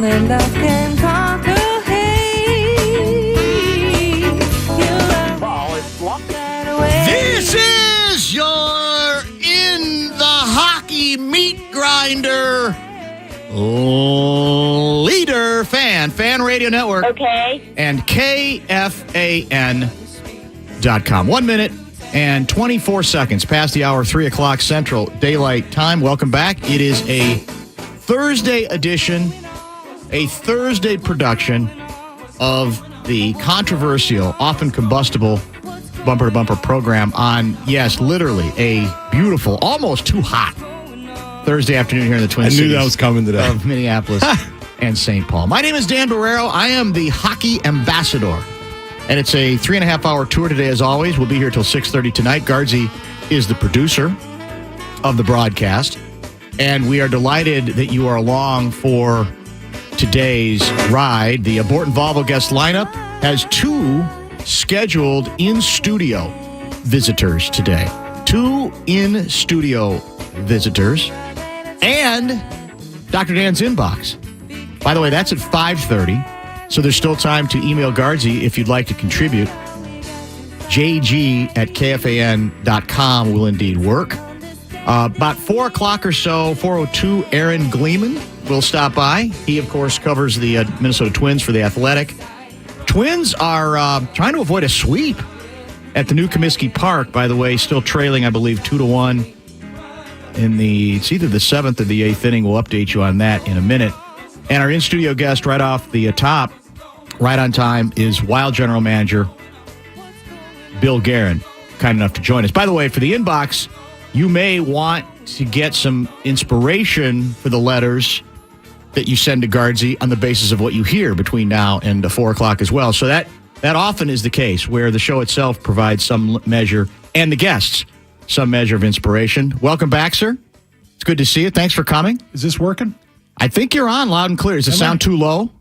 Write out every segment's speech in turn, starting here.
only love can conquer hate. This is your In the Hockey Meat Grinder leader fan radio network. Okay. And KFAN.com. 1 minute and 24 seconds past the hour, 3 o'clock Central Daylight Time. Welcome back. It is a Thursday edition, a Thursday production of the controversial, often combustible bumper-to-bumper program on, yes, literally a beautiful, almost too hot Thursday afternoon here in the Twin Cities. I knew that was coming today. Of Minneapolis and St. Paul. My name is Dan Barreiro. I am the hockey ambassador. And it's a 3.5-hour tour today, as always. We'll be here till 6:30 tonight. Guardsy is the producer of the broadcast. And we are delighted that you are along for today's ride. The Borton Volvo guest lineup has 2 scheduled in-studio visitors today. 2 in-studio visitors. And Dr. Dan's inbox. By the way, that's at 5:30. So there's still time to email Guardsy if you'd like to contribute. JG@KFAN.com will indeed work. About 4 o'clock or so, 4:02, Aaron Gleeman will stop by. He, of course, covers the Minnesota Twins for The Athletic. Twins are trying to avoid a sweep at the new Comiskey Park, by the way, still trailing, I believe, 2-1 in it's either the 7th or the 8th inning. We'll update you on that in a minute. And our in-studio guest right off the top, right on time, is Wild General Manager Bill Garen, kind enough to join us. By the way, for the inbox, you may want to get some inspiration for the letters that you send to Guardsy on the basis of what you hear between now and 4 o'clock as well. So that often is the case, where the show itself provides some measure, and the guests, some measure of inspiration. Welcome back, sir. It's good to see you. Thanks for coming. Is this working? I think you're on loud and clear. Does it sound too low?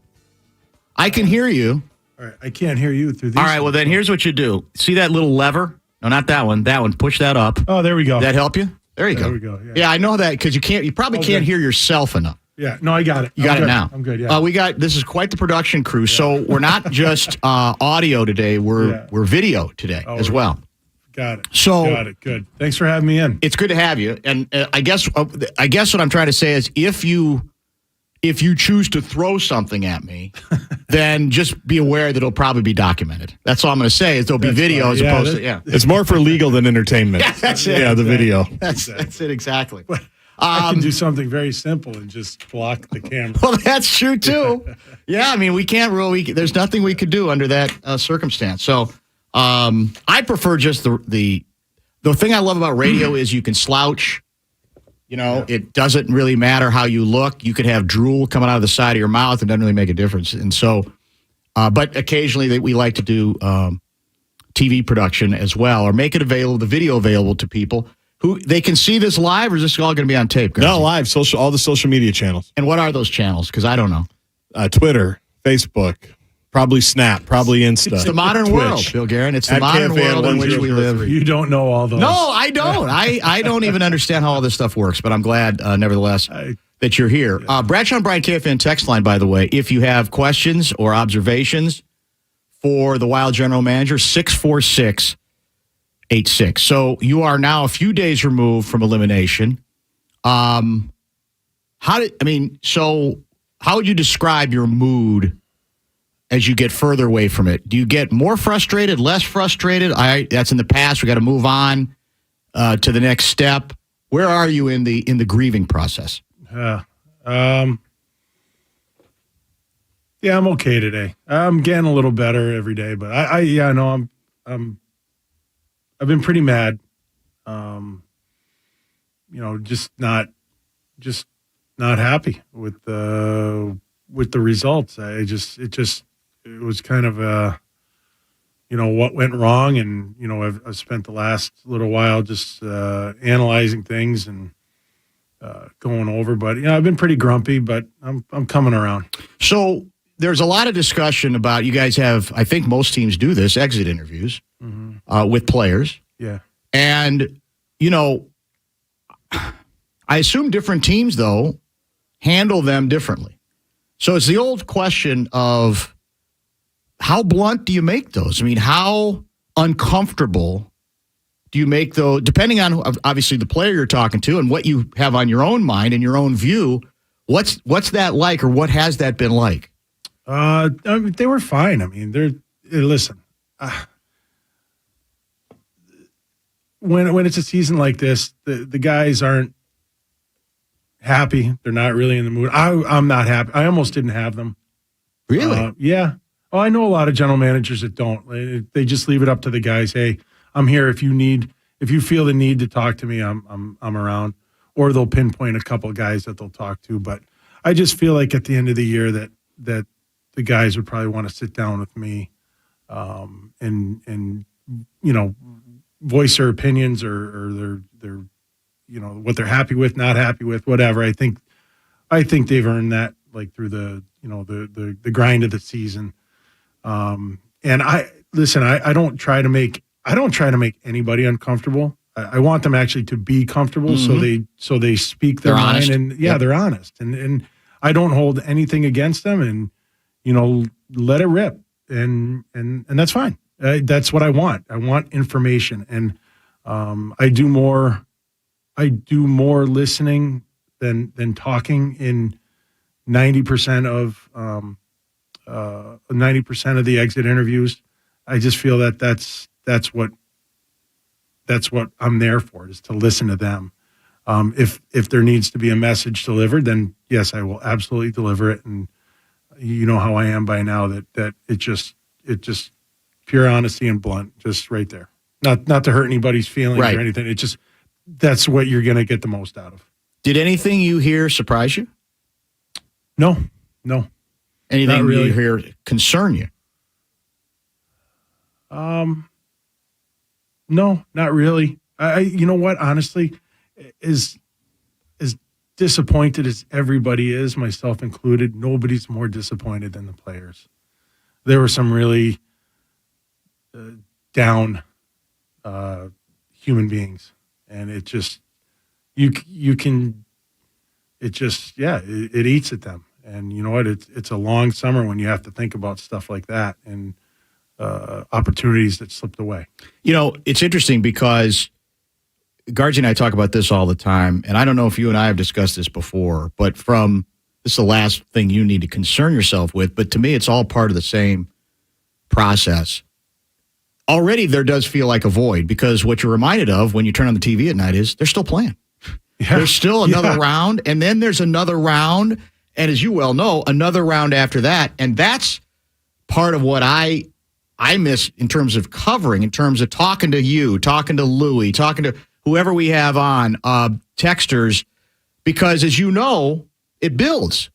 I can hear you. All right, I can't hear you through these. All right, well, then here's what you do. See that little lever? No, not that one. That one. Push that up. Oh, there we go. Did that help you? There you go. There we go. Yeah, I know that because you probably can't hear yourself enough. Yeah, no, I got it. You got it now. I'm good, yeah. This is quite the production crew. Yeah. So we're not just audio today, we're video today as well. Got it. So got it. Good. Thanks for having me in. It's good to have you. And I guess what I'm trying to say is if you choose to throw something at me, then just be aware that it'll probably be documented. That's all I'm going to say is there'll be video as opposed to. It's more for legal than entertainment. Yeah, that's it. Yeah, the video. That's it exactly. I can do something very simple and just block the camera. Well, that's true too. Yeah, I mean, we can't really. There's nothing we could do under that circumstance. So, I prefer just the thing I love about radio is you can slouch. You know, It doesn't really matter how you look. You could have drool coming out of the side of your mouth. It doesn't really make a difference. And so, but occasionally we like to do TV production as well, or make it available, the video available to people who they can see this live, or is this all going to be on tape? Guys? No, live. All the social media channels. And what are those channels? Because I don't know. Twitter, Facebook, probably Snap, probably Insta. It's the modern Twitch. world, Bill Garen. It's the modern world in which we live. You don't know all those. No, I don't. I don't even understand how all this stuff works, but I'm glad, nevertheless, that you're here. Bradshaw and Bryant KFAN text line, by the way, if you have questions or observations for the Wild General Manager, 646-86. So you are now a few days removed from elimination. How would you describe your mood as you get further away from it? Do you get more frustrated, less frustrated? That's in the past. We got to move on to the next step. Where are you in the grieving process? I'm okay today. I'm getting a little better every day, but I've been pretty mad. Just not happy with the results. It was kind of what went wrong, and I've spent the last little while just analyzing things and going over. But I've been pretty grumpy, but I'm coming around. So there's a lot of discussion about, you guys have, I think most teams do this, exit interviews with players. Yeah, and I assume different teams though handle them differently. So it's the old question of how blunt do you make those? I mean, how uncomfortable do you make those, depending on obviously the player you're talking to and what you have on your own mind and your own view? What's that like, or what has that been like? I mean, they were fine. I mean, listen. When it's a season like this, the guys aren't happy. They're not really in the mood. I'm not happy. I almost didn't have them. Really? Yeah. Oh, I know a lot of general managers that don't. They just leave it up to the guys. Hey, I'm here if you feel the need to talk to me, I'm around. Or they'll pinpoint a couple of guys that they'll talk to. But I just feel like at the end of the year that the guys would probably want to sit down with me, and voice their opinions or their what they're happy with, not happy with, whatever. I think they've earned that, like, through the grind of the season. And I don't try to make anybody uncomfortable. I want them actually to be comfortable, so they speak their mind, honest. and they're honest, and I don't hold anything against them, and let it rip, and that's fine. That's what I want. I want information, and I do more listening than talking in 90% of 90% of the exit interviews. I just feel that's what I'm there for, is to listen to them. If there needs to be a message delivered, then yes, I will absolutely deliver it. And you know how I am by now, that it just pure honesty and blunt, just right there. Not to hurt anybody's feelings or anything. It just, that's what you're going to get the most out of. Did anything you hear surprise you? No. Anything really. you hear concern you? No, not really. You know what? Honestly, as disappointed as everybody is, myself included, nobody's more disappointed than the players. There were some really down human beings, and it just it eats at them. And you know what? It's a long summer when you have to think about stuff like that, and opportunities that slipped away. It's interesting because Gargi and I talk about this all the time, and I don't know if you and I have discussed this before, but this is the last thing you need to concern yourself with, but to me, it's all part of the same process. Already there does feel like a void, because what you're reminded of when you turn on the TV at night is they're still playing. Yeah. There's still another round, and then there's another round, and as you well know, another round after that, and that's part of what I miss in terms of covering, in terms of talking to you, talking to Louie, talking to whoever we have on, texters, because as you know, it builds.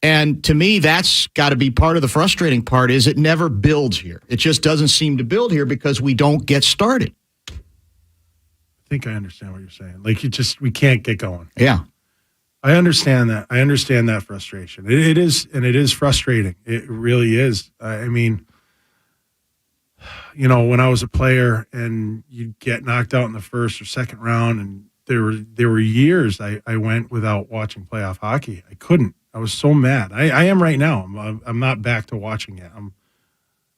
And to me, that's got to be part of the frustrating part, is it never builds here. It just doesn't seem to build here because we don't get started. I think I understand what you're saying. Like, we can't get going. Yeah. I understand that. I understand that frustration. It is frustrating. It really is. I mean, when I was a player and you'd get knocked out in the first or second round, and there were years I went without watching playoff hockey. I couldn't. I was so mad. I am right now. I'm not back to watching it.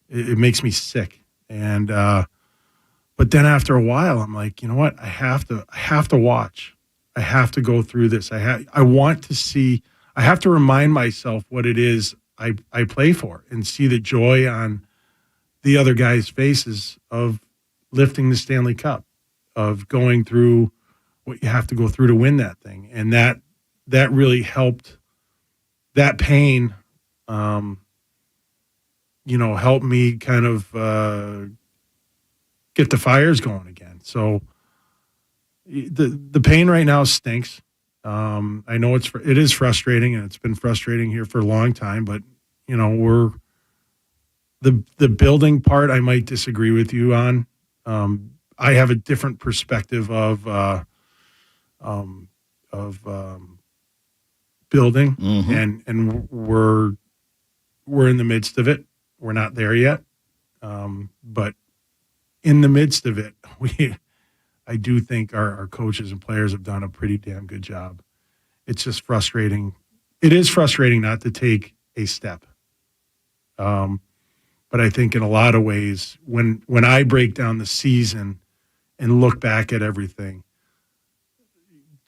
It makes me sick. And but then after a while, I'm like, you know what? I have to watch. I have to go through this. I want to see. I have to remind myself what it is I play for, and see the joy on the other guys' faces of lifting the Stanley Cup, of going through what you have to go through to win that thing. And that really helped. That pain, helped me kind of get the fires going again. So the pain right now stinks. I know it is frustrating, and it's been frustrating here for a long time, but we're the building part. I might disagree with you on. I have a different perspective of building, and we're in the midst of it. We're not there yet, but in the midst of it, I do think our coaches and players have done a pretty damn good job. It's just frustrating. It is frustrating not to take a step. But I think in a lot of ways, when I break down the season and look back at everything,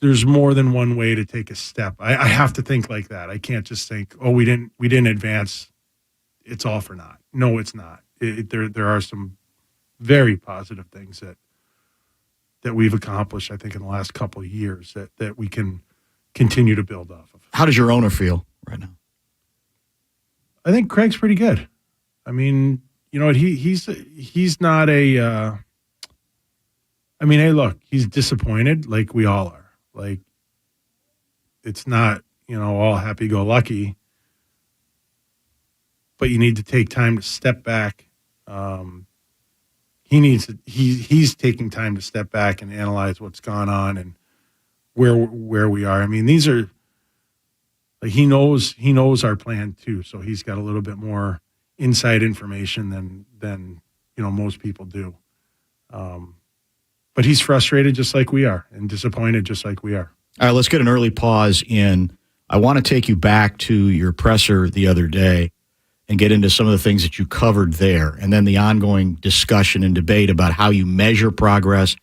there's more than one way to take a step. I have to think like that. I can't just think, oh, we didn't advance. It's all for naught. No, it's not. There are some very positive things that we've accomplished, I think, in the last couple of years that we can continue to build off of. How does your owner feel right now? I think Craig's pretty good. I mean, you know what? He's not a. I mean, hey, look, he's disappointed, like we all are. Like, it's not, all happy-go-lucky. But you need to take time to step back. He's taking time to step back and analyze what's gone on and where we are. I mean, these are. Like, he knows our plan too, so he's got a little bit more inside information than most people do. But he's frustrated just like we are, and disappointed just like we are. All right, let's get an early pause in. I want to take you back to your presser the other day and get into some of the things that you covered there, and then the ongoing discussion and debate about how you measure progress,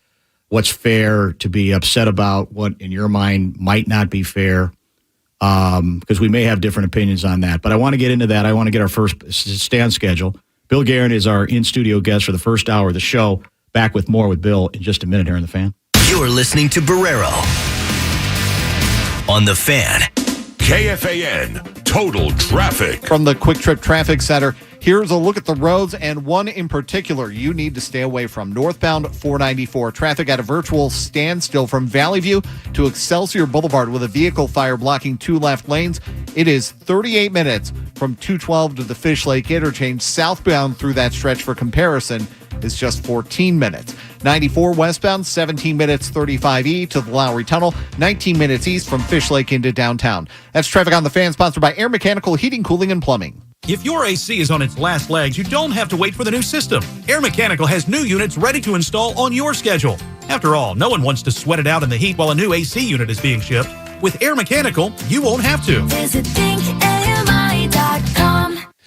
what's fair to be upset about, what in your mind might not be fair. Because we may have different opinions on that. But I want to get into that. I want to get our first stand schedule. Bill Garen is our in-studio guest for the first hour of the show. Back with more with Bill in just a minute here on The Fan. You're listening to Barreiro on The Fan. KFAN Total Traffic. From the Quick Trip Traffic Center, here's a look at the roads, and one in particular you need to stay away from. Northbound 494, traffic at a virtual standstill from Valley View to Excelsior Boulevard with a vehicle fire blocking 2 left lanes. It is 38 minutes from 212 to the Fish Lake interchange. Southbound through that stretch, for comparison, is just 14 minutes. 94 westbound, 17 minutes, 35E to the Lowry Tunnel, 19 minutes east from Fish Lake into downtown. That's Traffic on The Fan, sponsored by Air Mechanical Heating, Cooling, and Plumbing. If your AC is on its last legs, you don't have to wait for the new system. Air Mechanical has new units ready to install on your schedule. After all, no one wants to sweat it out in the heat while a new AC unit is being shipped. With Air Mechanical, you won't have to. Visit thinkami.com.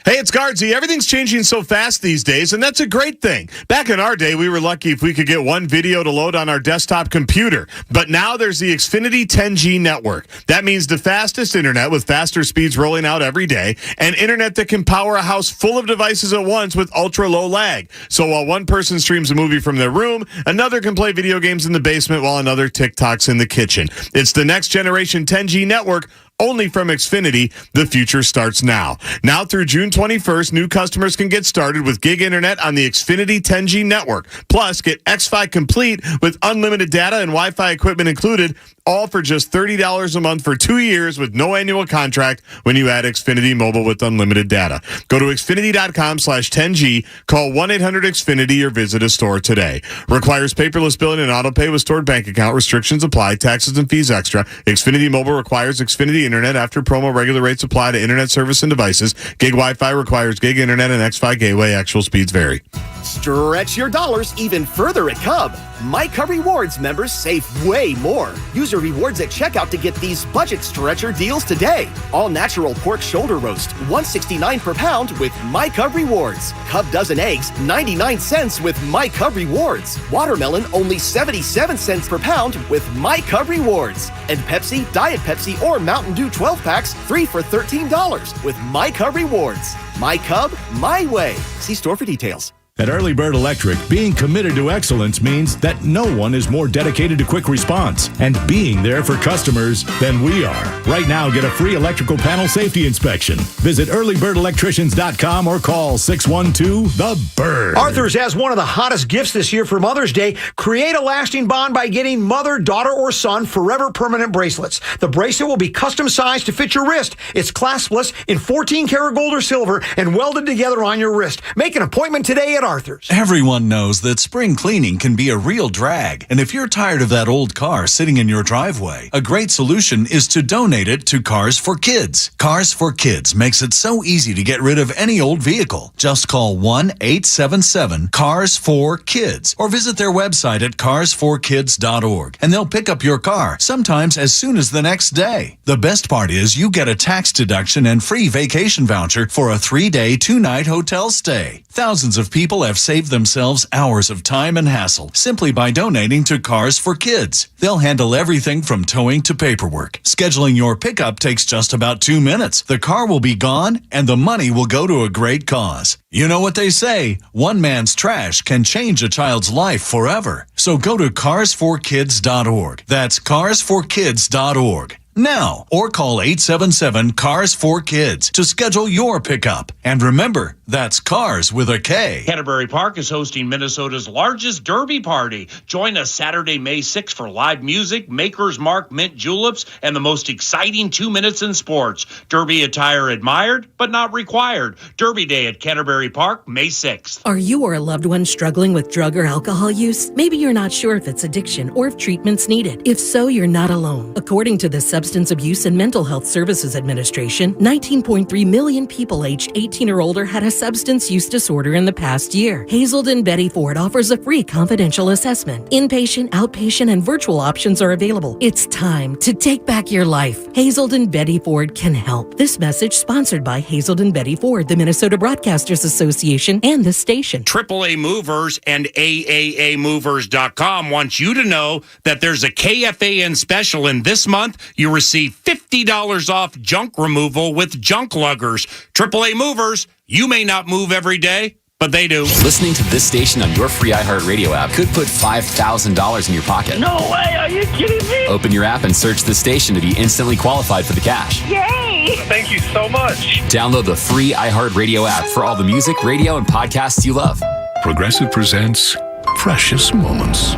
Hey, it's Guardsy. Everything's changing so fast these days, and that's a great thing. Back in our day, we were lucky if we could get one video to load on our desktop computer. But now there's the Xfinity 10G network. That means the fastest internet with faster speeds rolling out every day, and internet that can power a house full of devices at once with ultra-low lag. So while one person streams a movie from their room, another can play video games in the basement while another TikToks in the kitchen. It's the next generation 10G network, only from Xfinity. The future starts now. Now through June 21st, new customers can get started with gig internet on the Xfinity 10G network. Plus, get X-Fi Complete with unlimited data and Wi-Fi equipment included, all for just $30 a month for 2 years with no annual contract when you add Xfinity Mobile with unlimited data. Go to Xfinity.com/10G, call 1-800-XFINITY or visit a store today. Requires paperless billing and auto pay with stored bank account. Restrictions apply. Taxes and fees extra. Xfinity Mobile requires Xfinity Internet. After promo, regular rates apply to internet service and devices. Gig Wi-Fi requires gig internet and X-Fi gateway. Actual speeds vary. Stretch your dollars even further at Cub. My Cub Rewards members save way more. Use your rewards at checkout to get these budget stretcher deals today. All natural pork shoulder roast, $1.69 per pound with My Cub Rewards. Cub dozen eggs, 99 cents with My Cub Rewards. Watermelon, only 77 cents per pound with My Cub Rewards. And Pepsi, Diet Pepsi, or Mountain Dew 12 packs, 3 for $13 with My Cub Rewards. My Cub, my way. See store for details. At Early Bird Electric, being committed to excellence means that no one is more dedicated to quick response and being there for customers than we are. Right now, get a free electrical panel safety inspection. Visit earlybirdelectricians.com or call 612-THE-BIRD. Arthur's has one of the hottest gifts this year for Mother's Day. Create a lasting bond by getting mother, daughter, or son forever permanent bracelets. The bracelet will be custom sized to fit your wrist. It's claspless in 14 karat gold or silver and welded together on your wrist. Make an appointment today at Arthur's. Everyone knows that spring cleaning can be a real drag. And if you're tired of that old car sitting in your driveway, a great solution is to donate it to Cars for Kids. Cars for Kids makes it so easy to get rid of any old vehicle. Just call 1-877-CARS-4-KIDS or visit their website at carsforkids.org and they'll pick up your car, sometimes as soon as the next day. The best part is you get a tax deduction and free vacation voucher for a 3-day, 2-night hotel stay. Thousands of people have saved themselves hours of time and hassle simply by donating to Cars for Kids. They'll handle everything from towing to paperwork. Scheduling your pickup takes just about 2 minutes. The car will be gone and the money will go to a great cause. You know what they say, one man's trash can change a child's life forever. So go to carsforkids.org. That's carsforkids.org. Now, or call 877-CARS-4-KIDS to schedule your pickup. And remember, that's Cars with a K. Canterbury Park is hosting Minnesota's largest Derby party. Join us Saturday, May 6th for live music, Maker's Mark mint juleps, and the most exciting 2 minutes in sports. Derby attire admired, but not required. Derby Day at Canterbury Park, May 6th. Are you or a loved one struggling with drug or alcohol use? Maybe you're not sure if it's addiction or if treatment's needed. If so, you're not alone. According to the Substance Abuse and Mental Health Services Administration, 19.3 million people aged 18 or older had a substance use disorder in the past year. Hazelden Betty Ford offers a free confidential assessment. Inpatient, outpatient, and virtual options are available. It's time to take back your life. Hazelden Betty Ford can help. This message sponsored by Hazelden Betty Ford, the Minnesota Broadcasters Association, and the station. AAA Movers and AAAmovers.com wants you to know that there's a KFAN special, and this month you receive $50 off junk removal with junk luggers. AAA Movers, you may not move every day, but they do. Listening to this station on your free iHeartRadio app could put $5,000 in your pocket. No way, are you kidding me? Open your app and search the station to be instantly qualified for the cash. Yay! Thank you so much. Download the free iHeartRadio app for all the music, radio, and podcasts you love. Progressive presents Precious Moments.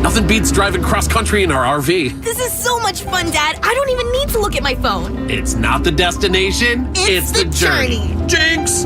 Nothing beats driving cross-country in our RV. This is so much fun, Dad. I don't even need to look at my phone. It's not the destination. It's the journey. Jinx!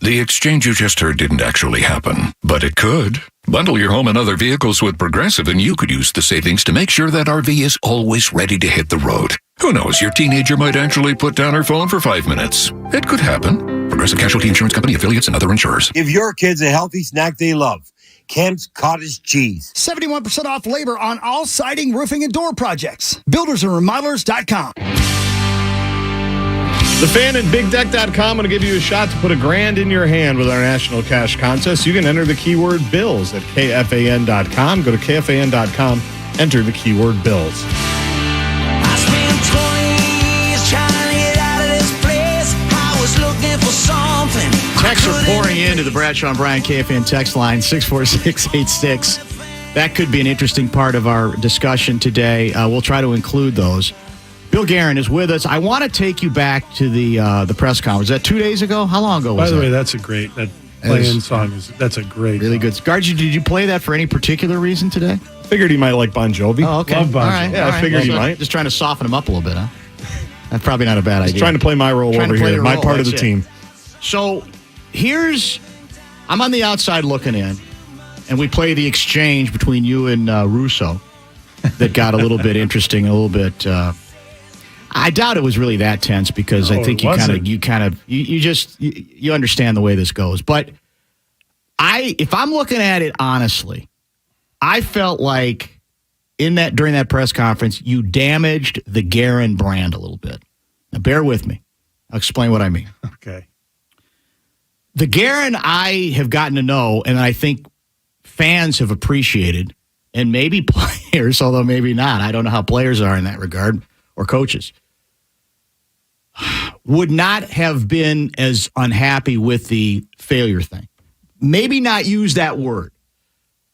The exchange you just heard didn't actually happen, but it could. Bundle your home and other vehicles with Progressive and you could use the savings to make sure that RV is always ready to hit the road. Who knows, your teenager might actually put down her phone for 5 minutes. It could happen. Progressive Casualty Insurance Company, affiliates, and other insurers. Give your kids a healthy snack they love. Kemp's Cottage Cheese. 71% off labor on all siding, roofing, and door projects. Buildersandremodelers.com. The Fan and BigDeck.com going to give you a shot to put $1,000 in your hand with our national cash contest. You can enter the keyword bills at KFAN.com. Go to KFAN.com, enter the keyword bills. I spent 20 years trying to get out of this place. I was looking for something. Texts are pouring into the Bradshaw and Bryan KFAN text line, 64686. That could be an interesting part of our discussion today. We'll try to include those. Bill Garen is with us. I want to take you back to the press conference. Was that 2 days ago? How long ago was that? By the way, that's a great play-in song. That's a great really song. good. Gargi, did you play that for any particular reason today? Figured he might like Bon Jovi. Oh, okay. Love Bon Jovi. All right. Yeah, I figured he might. Just trying to soften him up a little bit, huh? That's probably not a bad idea. Trying to play my role over here, my part of the team. So I'm on the outside looking in, and we play the exchange between you and Russo that got a little bit interesting, a little bit. I doubt it was really that tense because I think you understand the way this goes. But if I'm looking at it honestly, I felt like during that press conference, you damaged the Garen brand a little bit. Now bear with me. I'll explain what I mean. Okay. The Garen I have gotten to know, and I think fans have appreciated, and maybe players, although maybe not. I don't know how players are in that regard, or coaches, would not have been as unhappy with the failure thing. Maybe not use that word.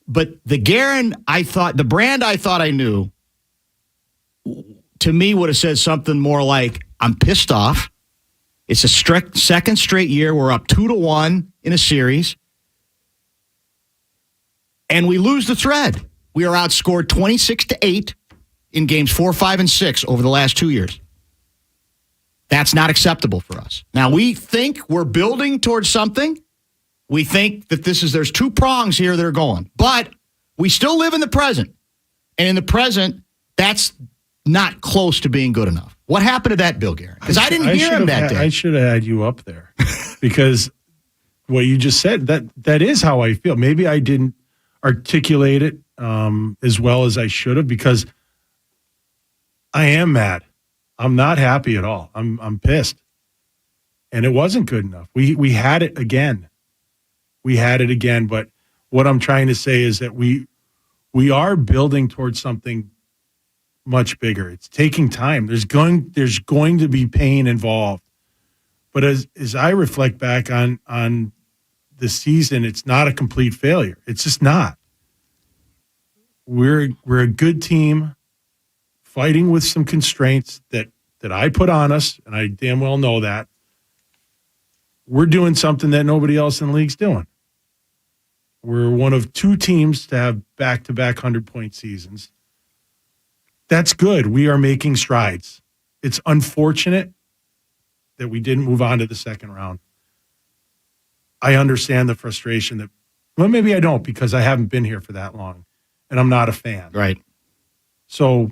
But the Garen, the brand I thought I knew, to me would have said something more like, I'm pissed off. It's a second straight year. We're up 2-1 in a series. And we lose the thread. We are outscored 26-8 in games 4, 5, and 6 over the last 2 years. That's not acceptable for us. Now, we think we're building towards something, We think that there's two prongs here that are going, but we still live in the present. And in the present, that's not close to being good enough. What happened to that, Bill Garen? Because I didn't hear him that day. I should have had you up there because what you just said, that is how I feel. Maybe I didn't articulate it as well as I should have because I am mad. I'm not happy at all. I'm pissed. And it wasn't good enough. We had it again. We had it again. But what I'm trying to say is that we are building towards something much bigger. It's taking time. There's going to be pain involved. But as I reflect back on the season, it's not a complete failure. It's just not. We're a good team fighting with some constraints that I put on us, and I damn well know that. We're doing something that nobody else in the league's doing. We're one of two teams to have back-to-back 100-point seasons. That's good. We are making strides. It's unfortunate that we didn't move on to the second round. I understand the frustration that, well, maybe I don't because I haven't been here for that long and I'm not a fan. Right. So,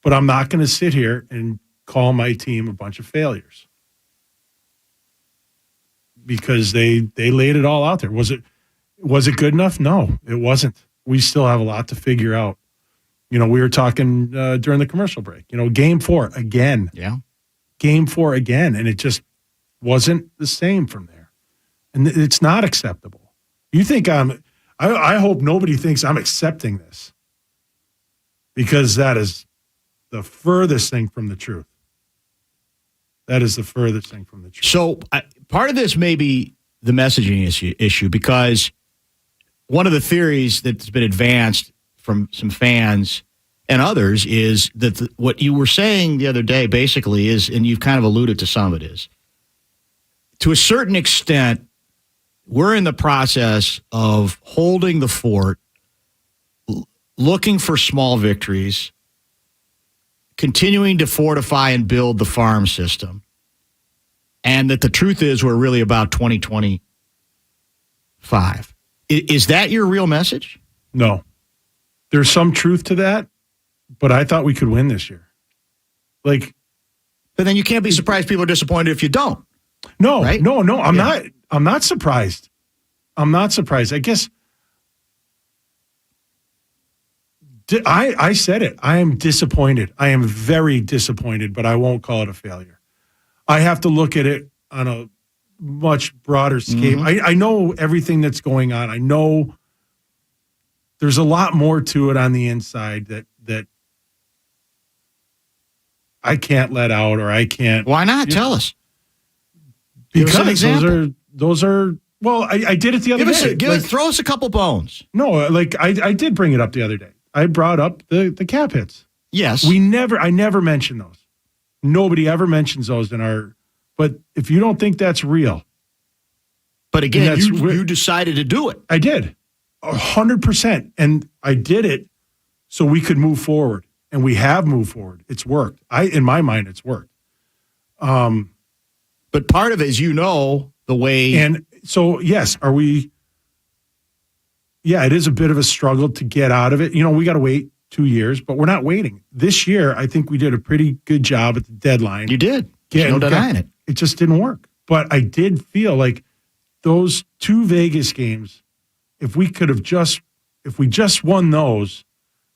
but I'm not going to sit here and call my team a bunch of failures because they laid it all out there. Was it good enough? No, it wasn't. We still have a lot to figure out. We were talking during the commercial break, game 4 again. Yeah. Game 4 again. And it just wasn't the same from there. And it's not acceptable. You think I hope nobody thinks I'm accepting this because that is the furthest thing from the truth. That is the furthest thing from the truth. So part of this may be the messaging issue because one of the theories that's been advanced from some fans and others is that what you were saying the other day basically is, and you've kind of alluded to some of it, is to a certain extent, we're in the process of holding the fort, looking for small victories, continuing to fortify and build the farm system, and that the truth is we're really about 2025. Is that your real message? No. There's some truth to that, but I thought we could win this year. But then you can't be surprised people are disappointed if you don't. No, right? no. I'm not surprised. I'm not surprised. I guess I said it. I am disappointed. I am very disappointed, but I won't call it a failure. I have to look at it on a much broader scale. Mm-hmm. I know everything that's going on. I know there's a lot more to it on the inside that I can't let out or I can't. Why not? Tell us. Because those are well, I did it the other day. Throw us a couple bones. No, I did bring it up the other day. I brought up the cap hits. Yes. I never mention those. Nobody ever mentions those in our. But if you don't think that's real. But again, you decided to do it. I did. 100%. And I did it so we could move forward. And we have moved forward. It's worked. In my mind, it's worked. But part of it is, the way. And so, yes, are we. Yeah, it is a bit of a struggle to get out of it. We got to wait 2 years, but we're not waiting. This year, I think we did a pretty good job at the deadline. You did. There's no denying it. It just didn't work. But I did feel like those 2 Vegas games, if we just won those,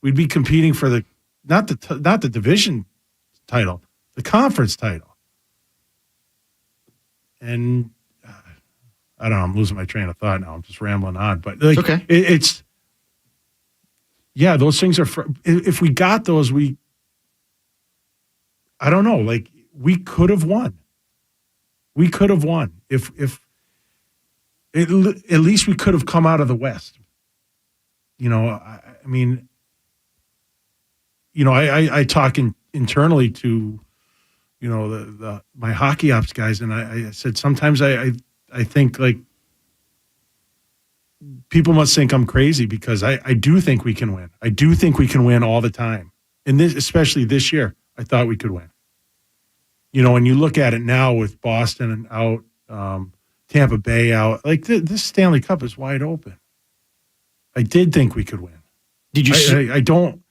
we'd be competing for the not the division title, the conference title. And I don't know, I'm losing my train of thought now. I'm just rambling on, but it's okay. It's those things are. If we got those, I don't know. We could have won. We could have won if at least we could have come out of the West. I talk internally to, my hockey ops guys, and I said sometimes I think people must think I'm crazy because I do think we can win. I do think we can win all the time, and especially this year, I thought we could win. when you look at it now with Boston out, Tampa Bay out, like this Stanley Cup is wide open. I did think we could win. Did you? I don't.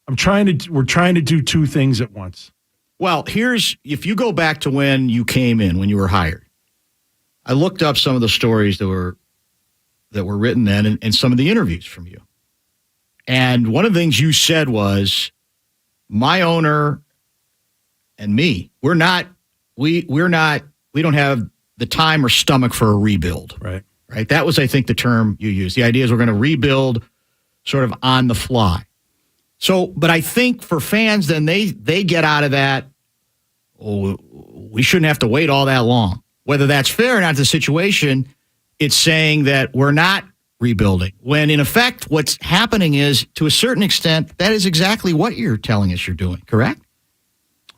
We're trying to do two things at once. Well, if you go back to when you came in, when you were hired, I looked up some of the stories that were written then and some of the interviews from you. And one of the things you said was, my owner and me, we don't have the time or stomach for a rebuild. Right. That was, I think, the term you used. The idea is we're going to rebuild sort of on the fly. So, but I think for fans, then they get out of that, we shouldn't have to wait all that long. Whether that's fair or not, the situation, it's saying that we're not rebuilding. When in effect, what's happening is, to a certain extent, that is exactly what you're telling us you're doing, correct?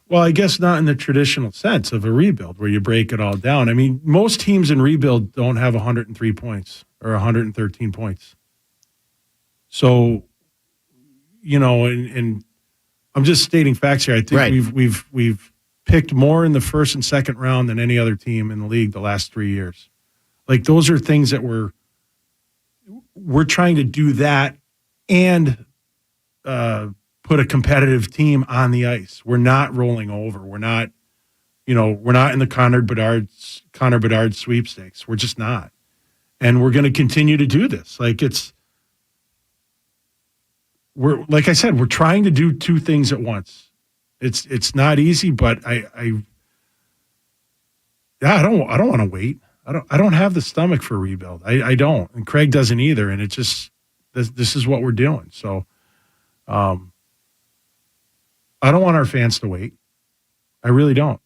Well, I guess not in the traditional sense of a rebuild where you break it all down. I mean, most teams in rebuild don't have 103 points or 113 points. So, and I'm just stating facts here. I think we've picked more in the first and second round than any other team in the league the last 3 years. Like, those are things that we're trying to do that and put a competitive team on the ice. We're not rolling over. We're not in the Connor Bedard sweepstakes. We're just not. And we're going to continue to do this. Like, like I said, we're trying to do two things at once. It's not easy, but I don't want to wait. I don't have the stomach for rebuild. I don't, and Craig doesn't either. And this is what we're doing. So, I don't want our fans to wait. I really don't.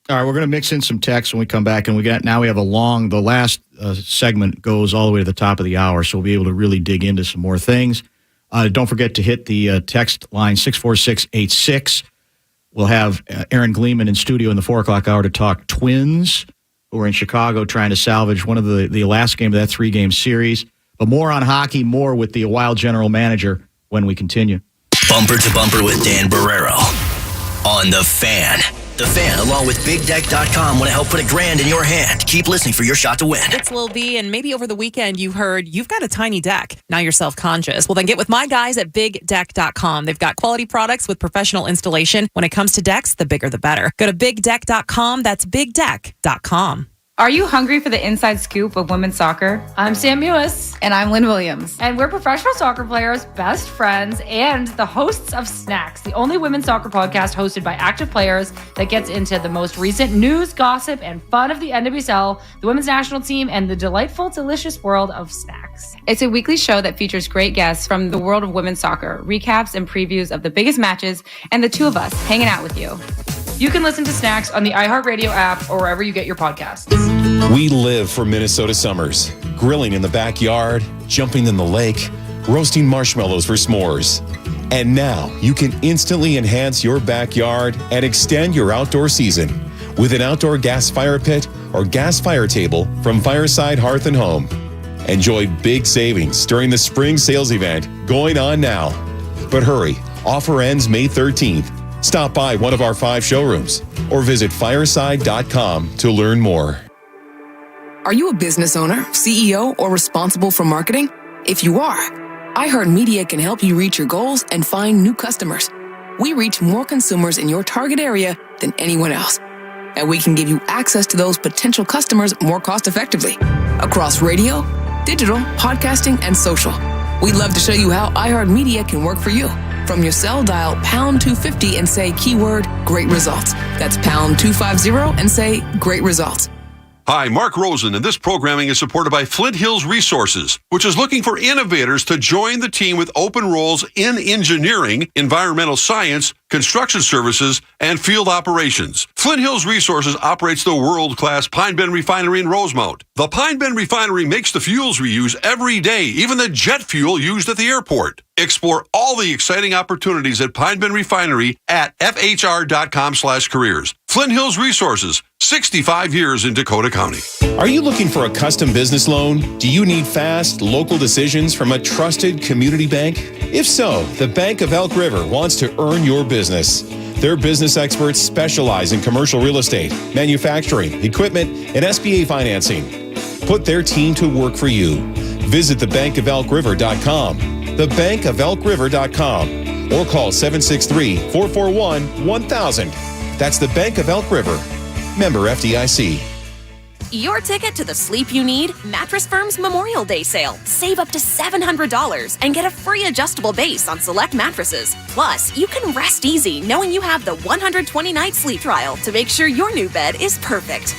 All right, we're going to mix in some text when we come back, and we have the last segment goes all the way to the top of the hour, so we'll be able to really dig into some more things. Don't forget to hit the text line 64686. We'll have Aaron Gleeman in studio in the 4 o'clock hour to talk Twins, who are in Chicago trying to salvage one of the last game of that 3-game series. But more on hockey, more with the Wild general manager when we continue. Bumper to Bumper with Dan Barreiro on The Fan. The Fan, along with BigDeck.com, want to help put $1,000 in your hand. Keep listening for your shot to win. It's Lil B, and maybe over the weekend you heard you've got a tiny deck. Now you're self-conscious. Well, then get with my guys at BigDeck.com. They've got quality products with professional installation. When it comes to decks, the bigger the better. Go to BigDeck.com. That's BigDeck.com. Are you hungry for the inside scoop of women's soccer? I'm Sam Mewis. And I'm Lynn Williams. And we're professional soccer players, best friends, and the hosts of Snacks, the only women's soccer podcast hosted by active players that gets into the most recent news, gossip, and fun of the NWSL, the women's national team, and the delightful, delicious world of snacks. It's a weekly show that features great guests from the world of women's soccer, recaps and previews of the biggest matches, and the two of us hanging out with you. You can listen to Snacks on the iHeartRadio app or wherever you get your podcasts. We live for Minnesota summers. Grilling in the backyard, jumping in the lake, roasting marshmallows for s'mores. And now you can instantly enhance your backyard and extend your outdoor season with an outdoor gas fire pit or gas fire table from Fireside Hearth and Home. Enjoy big savings during the spring sales event going on now. But hurry, offer ends May 13th. Stop by one of our 5 showrooms or visit fireside.com to learn more. Are you a business owner, CEO, or responsible for marketing? If you are, iHeartMedia can help you reach your goals and find new customers. We reach more consumers in your target area than anyone else. And we can give you access to those potential customers more cost-effectively across radio, digital, podcasting, and social. We'd love to show you how iHeartMedia can work for you. From your cell, dial pound 250 and say keyword great results. That's pound 250 and say great results. Hi, Mark Rosen, and this programming is supported by Flint Hills Resources, which is looking for innovators to join the team with open roles in engineering, environmental science, construction services, and field operations. Flint Hills Resources operates the world-class Pine Bend Refinery in Rosemount. The Pine Bend Refinery makes the fuels we use every day, even the jet fuel used at the airport. Explore all the exciting opportunities at Pine Bend Refinery at FHR.com/careers. Flint Hills Resources, 65 years in Dakota County. Are you looking for a custom business loan? Do you need fast, local decisions from a trusted community bank? If so, the Bank of Elk River wants to earn your business. Their business experts specialize in commercial real estate, manufacturing, equipment, and SBA financing. Put their team to work for you. Visit thebankofelkriver.com, thebankofelkriver.com, or call 763-441-1000. That's the Bank of Elk River. Member FDIC. Your ticket to the sleep you need? Mattress Firm's Memorial Day sale. Save up to $700 and get a free adjustable base on select mattresses. Plus, you can rest easy knowing you have the 120-night sleep trial to make sure your new bed is perfect.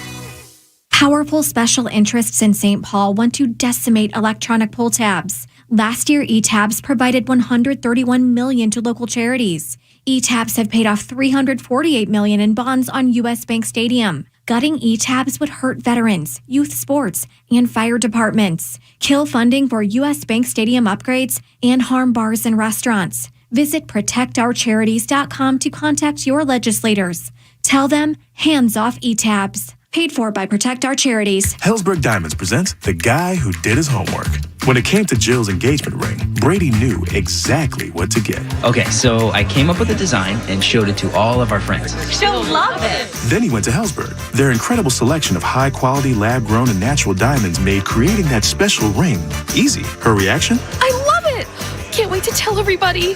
Powerful special interests in St. Paul want to decimate electronic pull tabs. Last year, eTabs provided $131 million to local charities. eTabs have paid off $348 million in bonds on U.S. Bank Stadium. Gutting eTabs would hurt veterans, youth sports, and fire departments, kill funding for U.S. Bank Stadium upgrades, and harm bars and restaurants. Visit protectourcharities.com to contact your legislators. Tell them, hands off eTabs. Paid for by Protect Our Charities. Hellsberg Diamonds presents The Guy Who Did His Homework. When it came to Jill's engagement ring, Brady knew exactly what to get. Okay, so I came up with a design and showed it to all of our friends. She'll love it. Then he went to Hellsberg. Their incredible selection of high-quality, lab-grown, and natural diamonds made creating that special ring easy. Her reaction? I love it. Can't wait to tell everybody.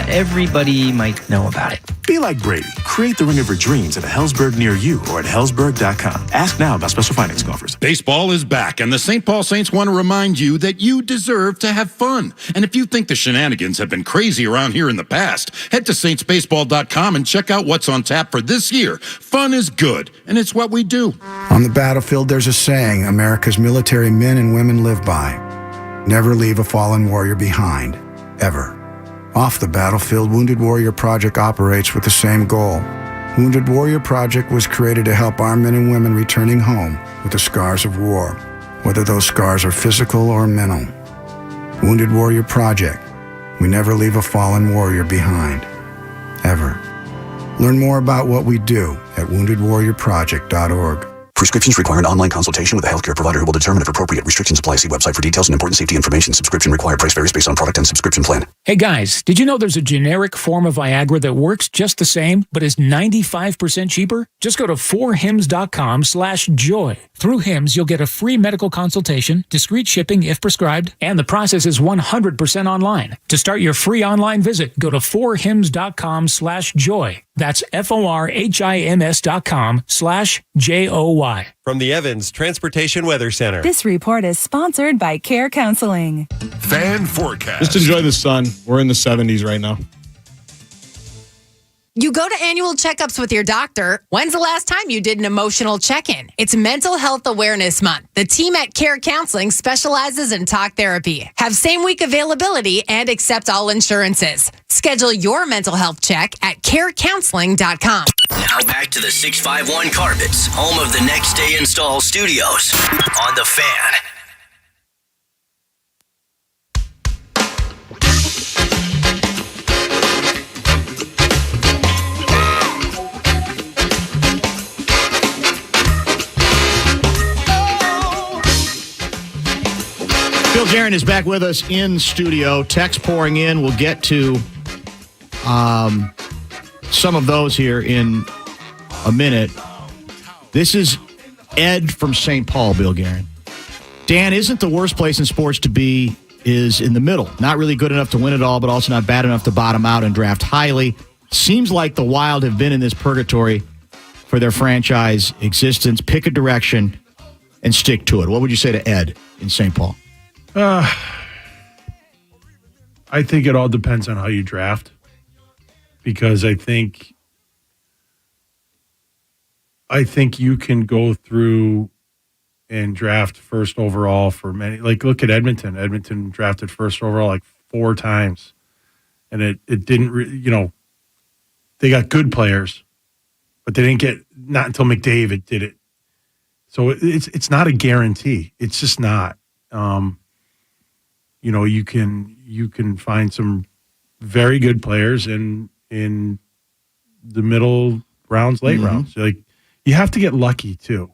Everybody might know about it. Be like Brady. Create the ring of your dreams at a Hellsberg near you or at Hellsberg.com. Ask now about special financing offers. Baseball is back, and the St. Paul Saints want to remind you that you deserve to have fun. And if you think the shenanigans have been crazy around here in the past, head to saintsbaseball.com and check out what's on tap for this year. Fun is good, and it's what we do. On the battlefield, there's a saying America's military men and women live by. Never leave a fallen warrior behind, ever. Off the battlefield, Wounded Warrior Project operates with the same goal. Wounded Warrior Project was created to help our men and women returning home with the scars of war, whether those scars are physical or mental. Wounded Warrior Project. We never leave a fallen warrior behind, ever. Learn more about what we do at woundedwarriorproject.org. Prescriptions require an online consultation with a healthcare provider who will determine if appropriate. Restrictions apply. See website for details and important safety information. Subscription required. Price varies based on product and subscription plan. Hey guys, did you know there's a generic form of Viagra that works just the same, but is 95% cheaper? Just go to 4hims.com/joy. Through Hims, you'll get a free medical consultation, discreet shipping if prescribed, and the process is 100% online. To start your free online visit, go to 4hims.com/joy. That's FORHIMS.com/JOY. From the Evans Transportation Weather Center. This report is sponsored by Care Counseling. Fan forecast. Just enjoy the sun. We're in the 70s right now. You go to annual checkups with your doctor. When's the last time you did an emotional check-in? It's Mental Health Awareness Month. The team at Care Counseling specializes in talk therapy, have same-week availability, and accept all insurances. Schedule your mental health check at carecounseling.com. Now back to the 651 Carpets, home of the Next Day Install Studios on The Fan. Bill Garen is back with us in studio. Text pouring in. We'll get to some of those here in a minute. This is Ed from St. Paul, Bill Garen. Dan, isn't the worst place in sports to be is in the middle? Not really good enough to win it all, but also not bad enough to bottom out and draft highly. Seems like the Wild have been in this purgatory for their franchise existence. Pick a direction and stick to it. What would you say to Ed in St. Paul? I think it all depends on how you draft, because I think you can go through and draft first overall for many. Like, look at Edmonton. Edmonton drafted first overall like 4 times, and it didn't. They got good players, but they didn't get not until McDavid did it. So it's not a guarantee. It's just not. You can find some very good players in the middle rounds, late rounds. Like, you have to get lucky too.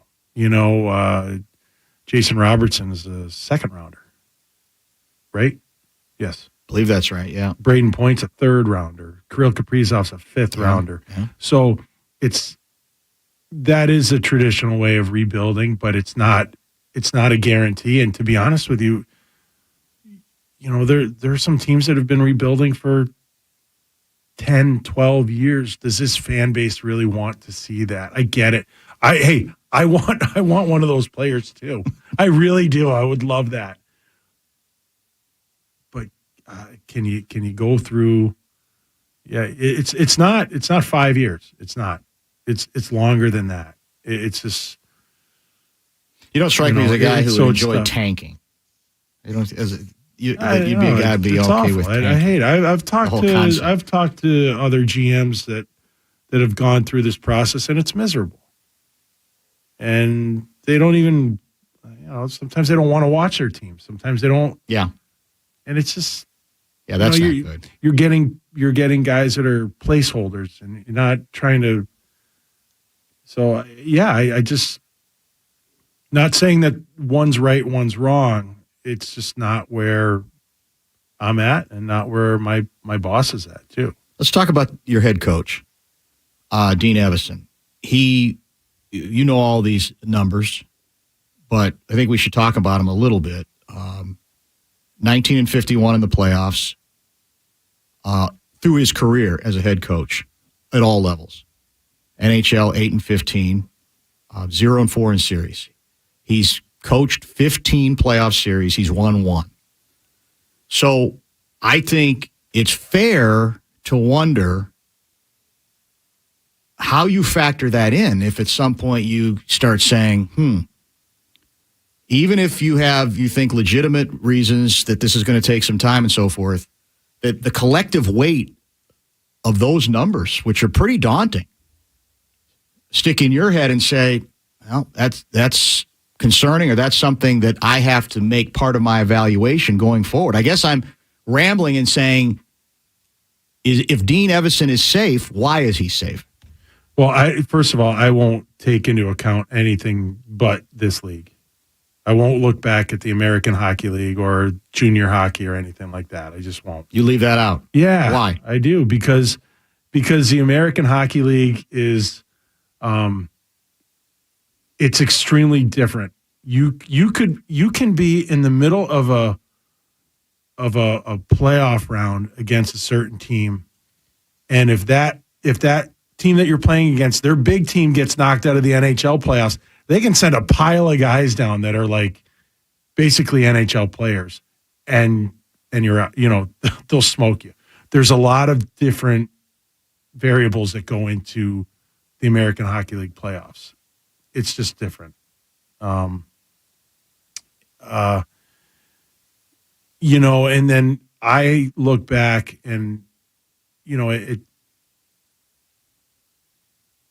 Jason Robertson is a second rounder, right? Yes. believe that's right, yeah. Braden Point's a 3rd rounder. Kirill Kaprizov's a 5th rounder. Yeah. So that is a traditional way of rebuilding, but it's not a guarantee. And to be honest with you, there are some teams that have been rebuilding for 10, 12 years. Does this fan base really want to see that? I get it. I want one of those players too. I really do. I would love that. But can you go through? Yeah, it's not 5 years. It's not. It's longer than that. It's just. You don't strike me as a guy who would enjoy tanking. You don't. You'd be a guy who'd be okay awful. with tanking. I hate it. I've talked to other GMs that have gone through this process, and it's miserable. And they don't even, sometimes they don't want to watch their team. Sometimes they don't. Yeah. And it's just. Yeah, that's not good. You're getting guys that are placeholders, and you're not trying to. So yeah, I just. Not saying that one's right, one's wrong. It's just not where I'm at, and not where my boss is at too. Let's talk about your head coach, Dean Everson. You know all these numbers, but I think we should talk about him a little bit. 19-51 in the playoffs through his career as a head coach at all levels. NHL 8-15, 0-4 in series. He's coached 15 playoff series. He's won 1. So I think it's fair to wonder how you factor that in if at some point you start saying, even if you think legitimate reasons that this is going to take some time and so forth, that the collective weight of those numbers, which are pretty daunting, stick in your head and say, well, that's concerning, or that's something that I have to make part of my evaluation going forward. I guess I'm rambling and saying, if Dean Everson is safe, why is he safe? Well, first of all, I won't take into account anything but this league. I won't look back at the American Hockey League or junior hockey or anything like that. I just won't. You leave that out? Yeah. Why? I do, because the American Hockey League is it's extremely different. You can be in the middle of a playoff round against a certain team, and if that team that you're playing against, their big team gets knocked out of the NHL playoffs, they can send a pile of guys down that are like basically NHL players, and you're out. They'll smoke you. There's a lot of different variables that go into the American Hockey League playoffs. It's just different. And then I look back and,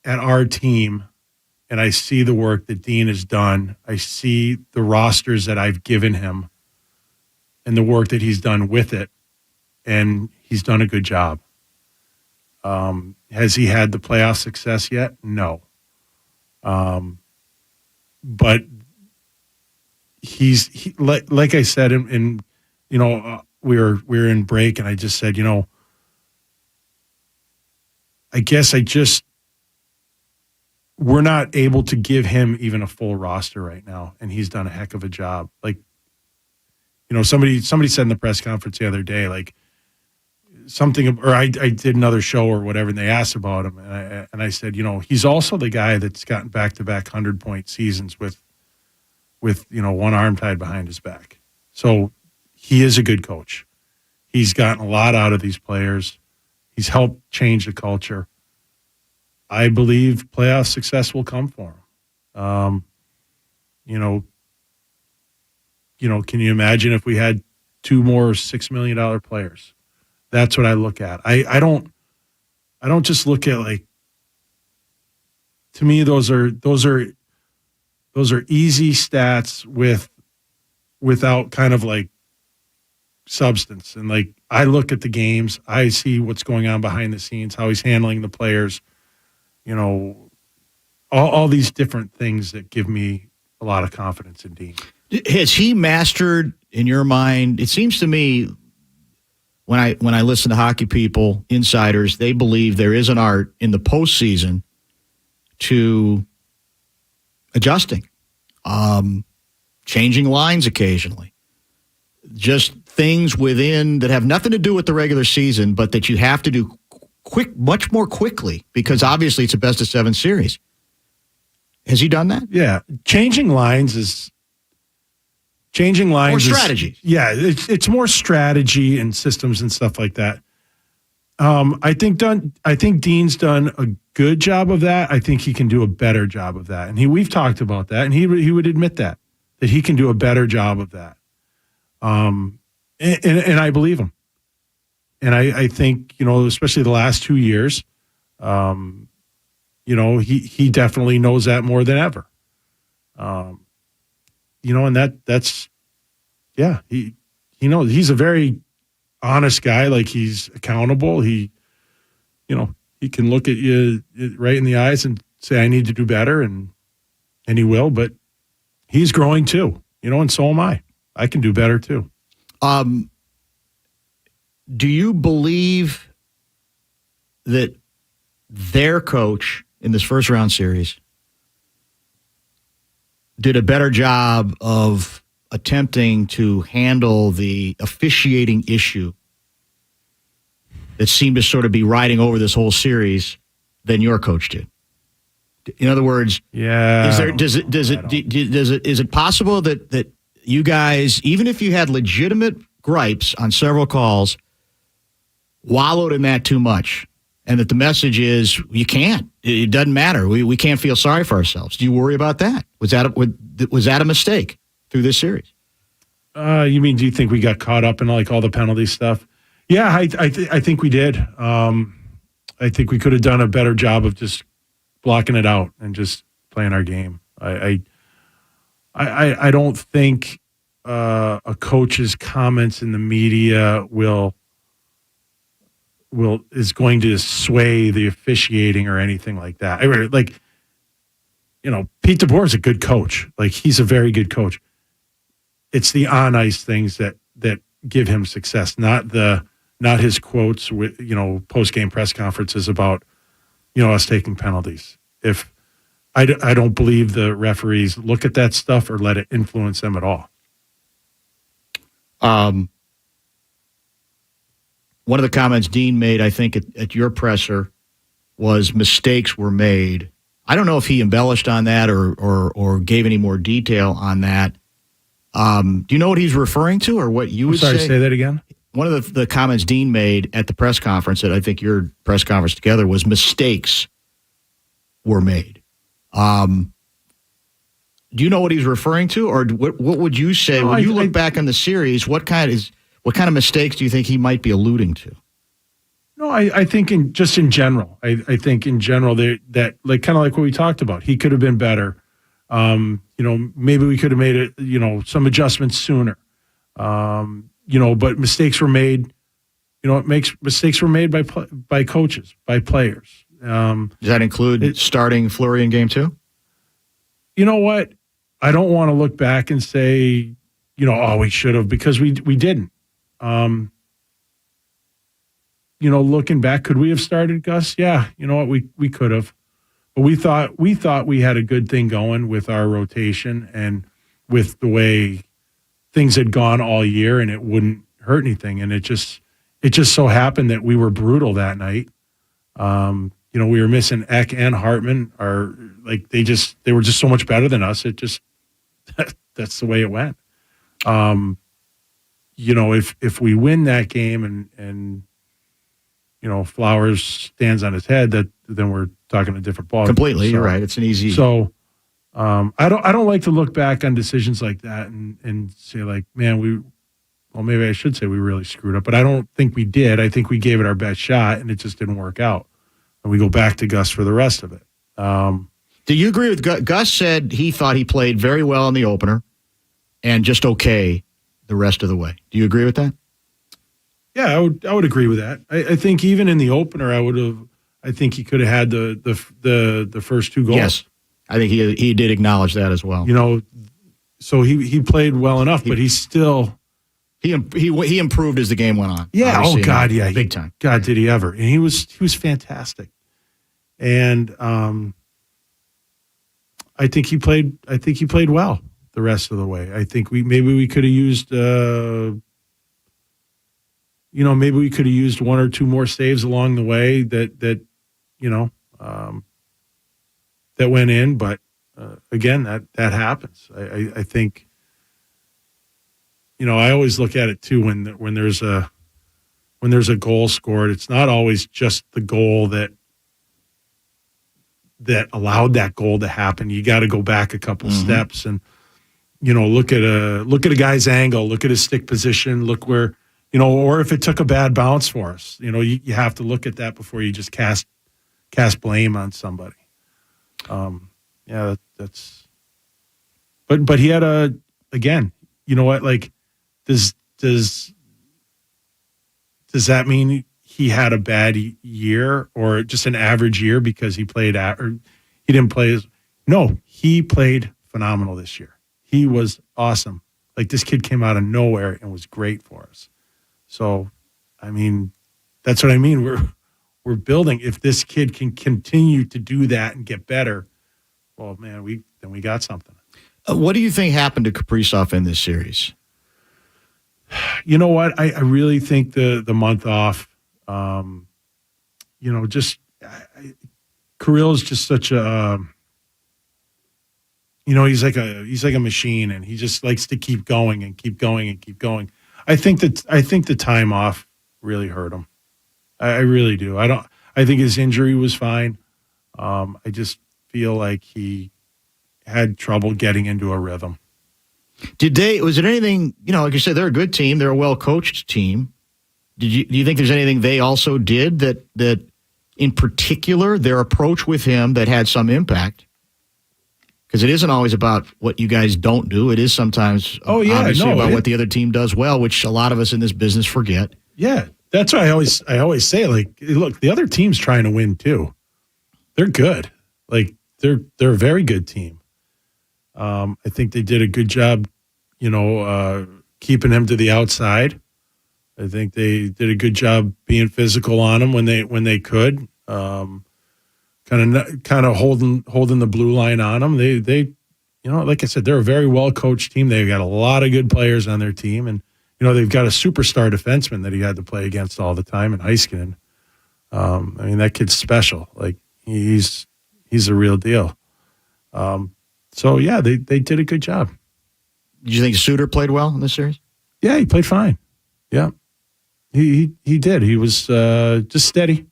at our team, and I see the work that Dean has done. I see the rosters that I've given him and the work that he's done with it, and he's done a good job. Has he had the playoff success yet? No. But he like I said, we were in break, and I just said, I guess we're not able to give him even a full roster right now, and he's done a heck of a job. Like, somebody said in the press conference the other day, like something, or I did another show or whatever, and they asked about him, and I said, he's also the guy that's gotten back-to-back 100-point seasons with one arm tied behind his back. So he is a good coach. He's gotten a lot out of these players. He's helped change the culture. I believe playoff success will come for him. Can you imagine if we had 2 more $6 million players? That's what I look at. I don't just look at, like, to me those are easy stats without kind of like substance. And like, I look at the games, I see what's going on behind the scenes, how he's handling the players, all these different things that give me a lot of confidence in Dean. Has he mastered, in your mind, it seems to me, when I listen to hockey people, insiders, they believe there is an art in the postseason to adjusting, changing lines occasionally, just things within that have nothing to do with the regular season, but that you have to do much more quickly, because obviously it's a best-of-7 series. Has he done that? Yeah, changing lines is more strategy. It's more strategy and systems and stuff like that. I think Dean's done a good job of that. I think he can do a better job of that, and we've talked about that, and he would admit that he can do a better job of that. And I believe him. And I think, especially the last 2 years, he definitely knows that more than ever. And that's he knows. He's a very honest guy. Like, he's accountable. He can look at you right in the eyes and say, I need to do better, and he will, but he's growing too, and so am I. I can do better too. Do you believe that their coach in this first round series did a better job of attempting to handle the officiating issue that seemed to sort of be riding over this whole series than your coach did? In other words, is it possible that you guys, even if you had legitimate gripes on several calls, wallowed in that too much, and that the message is you can't? It doesn't matter. We can't feel sorry for ourselves. Do you worry about that? Was that a mistake through this series? You mean, do you think we got caught up in like all the penalty stuff? Yeah, I think we did. I think we could have done a better job of just blocking it out and just playing our game. I don't think a coach's comments in the media is going to sway the officiating or anything like that. Pete DeBoer is a good coach. Like, he's a very good coach. It's the on ice things that give him success, not his quotes with post game press conferences about us taking penalties. If I don't believe the referees look at that stuff or let it influence them at all. One of the comments Dean made, I think, at your presser was mistakes were made. I don't know if he embellished on that or gave any more detail on that. Do you know what he's referring to, or what you would say? Say that again. One of the comments Dean made at the press conference, that I think your press conference together, was mistakes were made. Do you know what he's referring to, or what would you say when you look back on the series? What kind of mistakes do you think he might be alluding to? No, I think in general. I think in general that like kind of like what we talked about. He could have been better. Maybe we could have made it. Some adjustments sooner. But mistakes were made. Mistakes were made by coaches, by players. Does that include starting Fleury in game 2? You know what? I don't want to look back and say, we should have, because we didn't. Looking back, could we have started Gus? Yeah, you know what? We could have. But we thought we had a good thing going with our rotation and with the way things had gone all year, and it wouldn't hurt anything. And it just so happened that we were brutal that night. We were missing Eck and Hartman. They were just so much better than us. That's the way it went. If we win that game and Flowers stands on his head, then we're talking a different ball. Completely, you're right. It's an easy. So I don't like to look back on decisions like that and say like, man, maybe I should say we really screwed up, but I don't think we did. I think we gave it our best shot, and it just didn't work out. And we go back to Gus for the rest of it. Do you agree with Gus? Said he thought he played very well in the opener and just okay the rest of the way. Do you agree with that? Yeah, I would agree with that. I think even in the opener, I think he could have had the first 2 goals. Yes, I think he did acknowledge that as well. So he played well enough, but he still He improved as the game went on. Yeah. Obviously, Oh God. Yeah. Big time. God, did he ever? And he was fantastic. And I think he played well the rest of the way. I think maybe we could have used maybe we could have used one or two more saves along the way that went in, but again, that happens. I think, I always look at it too when there's a goal scored, it's not always just the goal that allowed that goal to happen. You got to go back a couple steps and look at a guy's angle, look at his stick position, look where or if it took a bad bounce for us. You have to look at that before you just cast blame on somebody. That's. But he had again. You know what? Like, does that mean he had a bad year or just an average year because he played or he didn't play as? No, he played phenomenal this year. He was awesome. Like, this kid came out of nowhere and was great for us. So, I mean, that's what I mean. We're building. If this kid can continue to do that and get better, well, man, we got something. What do you think happened to Kaprizov in this series? You know what? I really think the month off, Kirill's just such a, he's like a machine, and he just likes to keep going and keep going and keep going. I think the time off really hurt him. I really do. I think his injury was fine. I just feel like he had trouble getting into a rhythm. Was it anything, like you said, they're a good team. They're a well-coached team. Do you think there's anything they also did that in particular, their approach with him that had some impact? Because it isn't always about what you guys don't do. It is sometimes obviously about what the other team does well, which a lot of us in this business forget. Yeah, that's why I always say, like, look, the other team's trying to win too. They're good. Like, they're a very good team. I think they did a good job, keeping him to the outside. I think they did a good job being physical on him when they could. Kind of holding the blue line on them. They like I said, they're a very well coached team. They've got a lot of good players on their team, and they've got a superstar defenseman that he had to play against all the time in Heiskanen. That kid's special. Like, he's a real deal. So yeah, they did a good job. Did you think Suter played well in this series? Yeah, he played fine. Yeah, he did. He was just steady.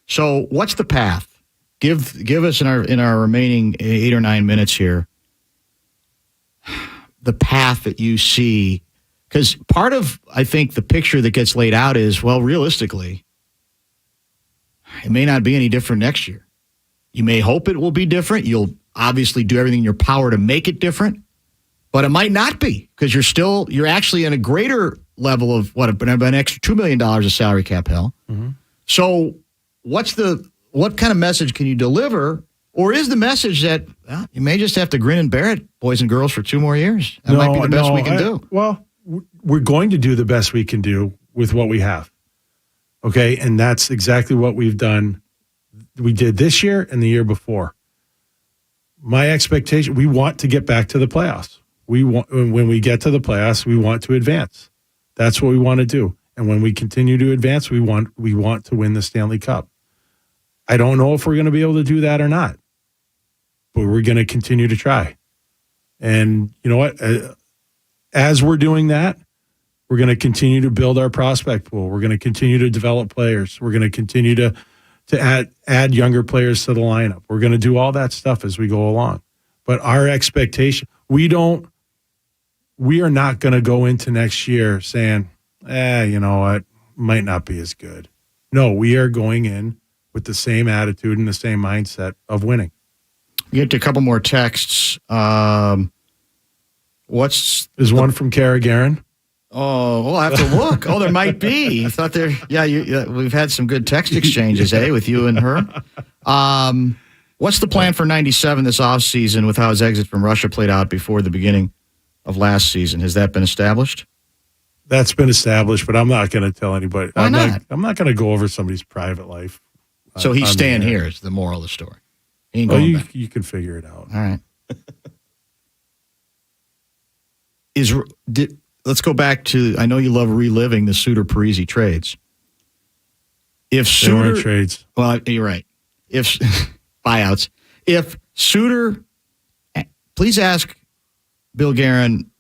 So what's the path? Give us in our remaining 8 or 9 minutes here the path that you see, because part of, I think, the picture that gets laid out is, well, realistically, it may not be any different next year. You may hope it will be different. You'll obviously do everything in your power to make it different, but it might not be, because you're actually in a greater level of an extra $2 million of salary cap hell. Mm-hmm. So what kind of message can you deliver? Or is the message that you may just have to grin and bear it, boys and girls, for 2 more years? That might be the best we can do. Well, we're going to do the best we can do with what we have. Okay? And that's exactly what we've done. We did this year and the year before. My expectation, we want to get back to the playoffs. When we get to the playoffs, we want to advance. That's what we want to do. And when we continue to advance, we want to win the Stanley Cup. I don't know if we're going to be able to do that or not, but we're going to continue to try. And you know what? As we're doing that, we're going to continue to build our prospect pool. We're going to continue to develop players. We're going to continue to add younger players to the lineup. We're going to do all that stuff as we go along. But our expectation, we are not going to go into next year saying, you know what, might not be as good. No, we are going in with the same attitude and the same mindset of winning. Get to a couple more texts. There's one from Garen. Oh, we'll have to look. Oh, there might be. I thought there. Yeah, we've had some good text exchanges, with you and her. What's the plan for 97 this offseason with how his exit from Russia played out before the beginning of last season. Has that been established? That's been established, but I'm not going to tell anybody. Why not? I'm not going to go over somebody's private life. So he's staying here is the moral of the story. He ain't Well, going back. you can figure it out. All right. Let's go back to, I know you love reliving the Suter-Parisi trades. If They weren't Suter, trades. well, you're right. If buyouts, if Suter, please ask Bill Garen,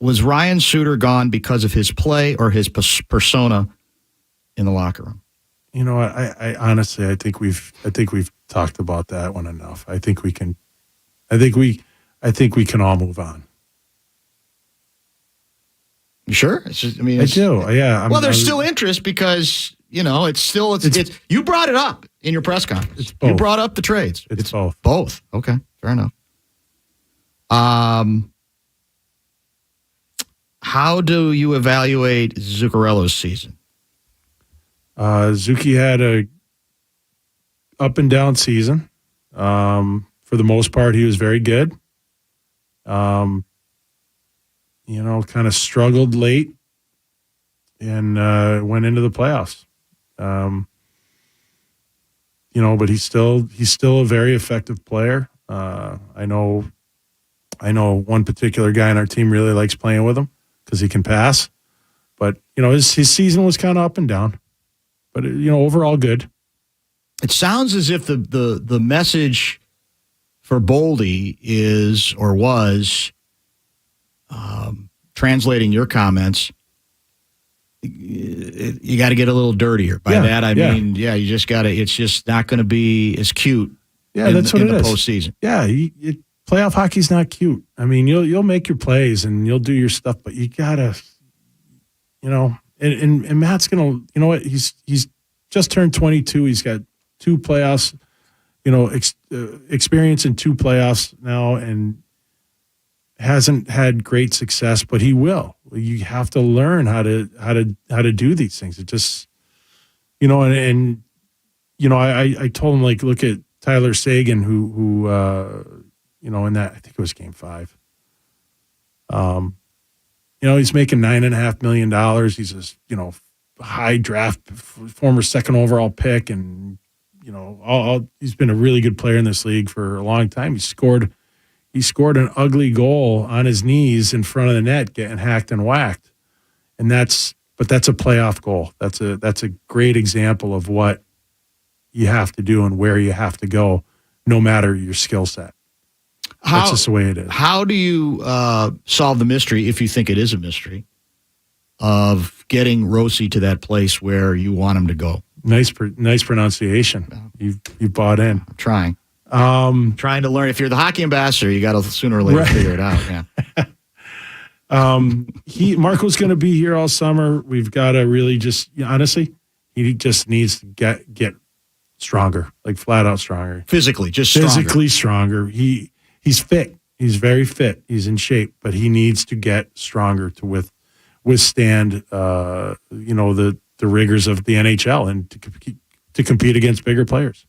was Ryan Suter gone because of his play or his persona in the locker room? You know, I honestly, I think we've talked about that one enough. I think we can all move on. You sure? It's just, I do. Yeah. Well, there's still interest because, it's you brought it up in your press conference. It's both. You brought up the trades. It's both. Both. Okay. Fair enough. How do you evaluate Zuccarello's season? Zuki had a up and down season. For the most part, he was very good. Kind of struggled late and went into the playoffs. But he's still a very effective player. I know one particular guy on our team really likes playing with him because he can pass. But his season was kind of up and down. But overall good. It sounds as if the message for Boldy is or was translating your comments. You got to get a little dirtier. By that I mean, you just got to. It's just not going to be as cute. Yeah, that's what it is. In the postseason. Yeah, playoff hockey's not cute. I mean, you'll make your plays and you'll do your stuff, but you gotta, and Matt's gonna, he's just turned 22. He's got 2 playoffs, experience in 2 playoffs now, and hasn't had great success, but he will. You have to learn how to do these things. It just, I told him, like, look at Tyler Sagan, who in that, I think it was game 5. He's making $9.5 million. He's a, high draft, former 2nd overall pick. And, he's been a really good player in this league for a long time. He scored an ugly goal on his knees in front of the net, getting hacked and whacked. And that's a playoff goal. That's a great example of what you have to do and where you have to go, no matter your skill set. That's just the way it is. How do you solve the mystery, if you think it is a mystery, of getting Rossi to that place where you want him to go? Nice pronunciation. Yeah. You bought in. I'm trying. Trying to learn. If you're the hockey ambassador, you got to sooner or later figure it out. Yeah. Marco's going to be here all summer. We've got to really just, honestly, he just needs to get stronger, like flat out stronger. Physically stronger. He's fit. He's very fit. He's in shape, but he needs to get stronger to withstand, the rigors of the NHL and to compete against bigger players.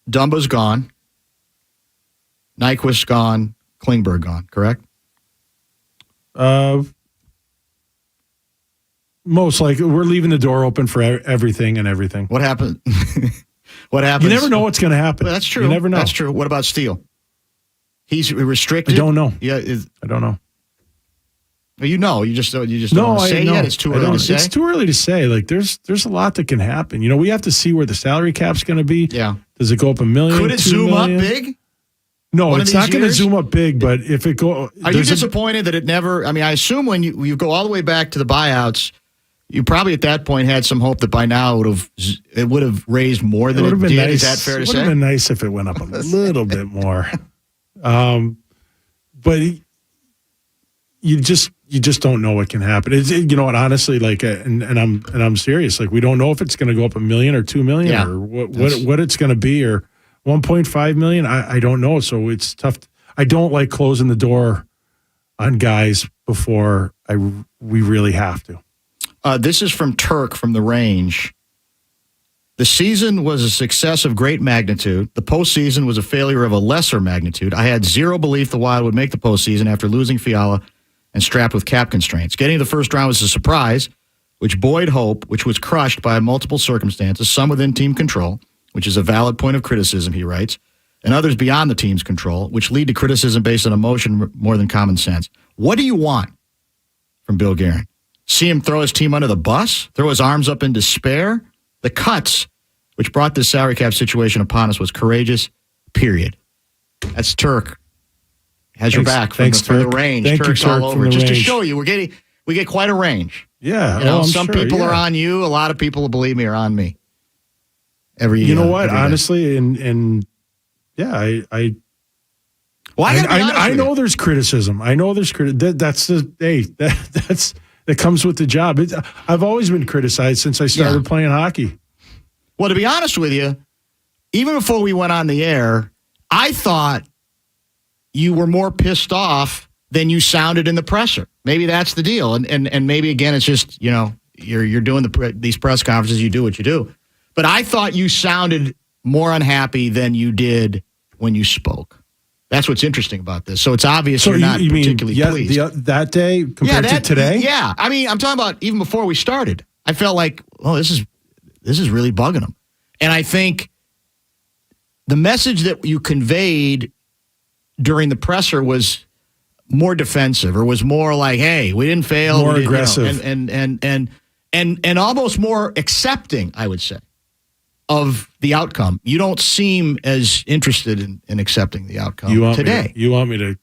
Dumba's gone. Nyquist gone. Klingberg gone, correct? Most likely. We're leaving the door open for everything and everything. What happened? What happens? You never know what's going to happen. Well, that's true. You never know. That's true. What about Steele? He's restricted? I don't know. Yeah, I don't know. You just don't want to say yet? It's too early to say? It's too early to say. Like, there's a lot that can happen. We have to see where the salary cap's going to be. Yeah. Does it go up $1 million? Could it zoom up big? No, it's not going to zoom up big, but if it go... Are you disappointed that it never... I mean, I assume when you go all the way back to the buyouts, you probably at that point had some hope that by now it would have raised more than it did. Nice. Is that fair to say? It would have been nice if it went up a little bit more. But you just don't know what can happen. You know what? Honestly, like, and I'm serious. Like, we don't know if it's going to go up $1 million or $2 million or what it's going to be, or 1.5 million. I don't know. So it's tough. I don't like closing the door on guys before we really have to. This is from Turk from the Range. The season was a success of great magnitude. The postseason was a failure of a lesser magnitude. I had zero belief the Wild would make the postseason after losing Fiala and strapped with cap constraints. Getting to the first round was a surprise, which buoyed hope, which was crushed by multiple circumstances, some within team control, which is a valid point of criticism, he writes, and others beyond the team's control, which lead to criticism based on emotion more than common sense. What do you want from Bill Garen? See him throw his team under the bus? Throw his arms up in despair? The cuts, which brought this salary cap situation upon us, was courageous, period. That's Turk. Has your back from the range. Thank Turk's you, Turk, all over. Just to range. show you, we get quite a range. Yeah. You know, I'm some sure, people are on you. A lot of people, believe me, are on me. You know what? Honestly, and yeah, I know there's criticism. I know there's criticism. That comes with the job. I've always been criticized since I started playing hockey. Well, to be honest with you, even before we went on the air, I thought you were more pissed off than you sounded in the presser. Maybe that's the deal, and maybe again it's just you're doing these press conferences. You do what you do, but I thought you sounded more unhappy than you did when you spoke. That's what's interesting about this. So it's obvious you're not particularly pleased. That day compared to today? Yeah. I mean, I'm talking about even before we started. I felt like, this is really bugging them. And I think the message that you conveyed during the presser was more defensive, or was more like, hey, we didn't fail. More aggressive. And almost more accepting, I would say, of the outcome. You don't seem as interested in accepting the outcome today. You want to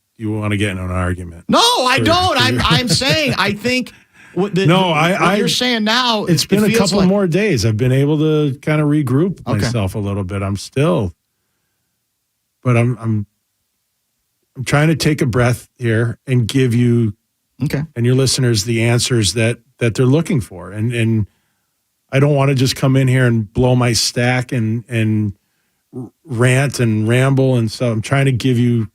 get in an argument? No, I don't. I'm saying I think. What you're saying now. It's been a couple more days. I've been able to kind of regroup myself a little bit. I'm trying to take a breath here and give you and your listeners the answers that they're looking for, and I don't want to just come in here and blow my stack and rant and ramble, and so I'm trying to give you.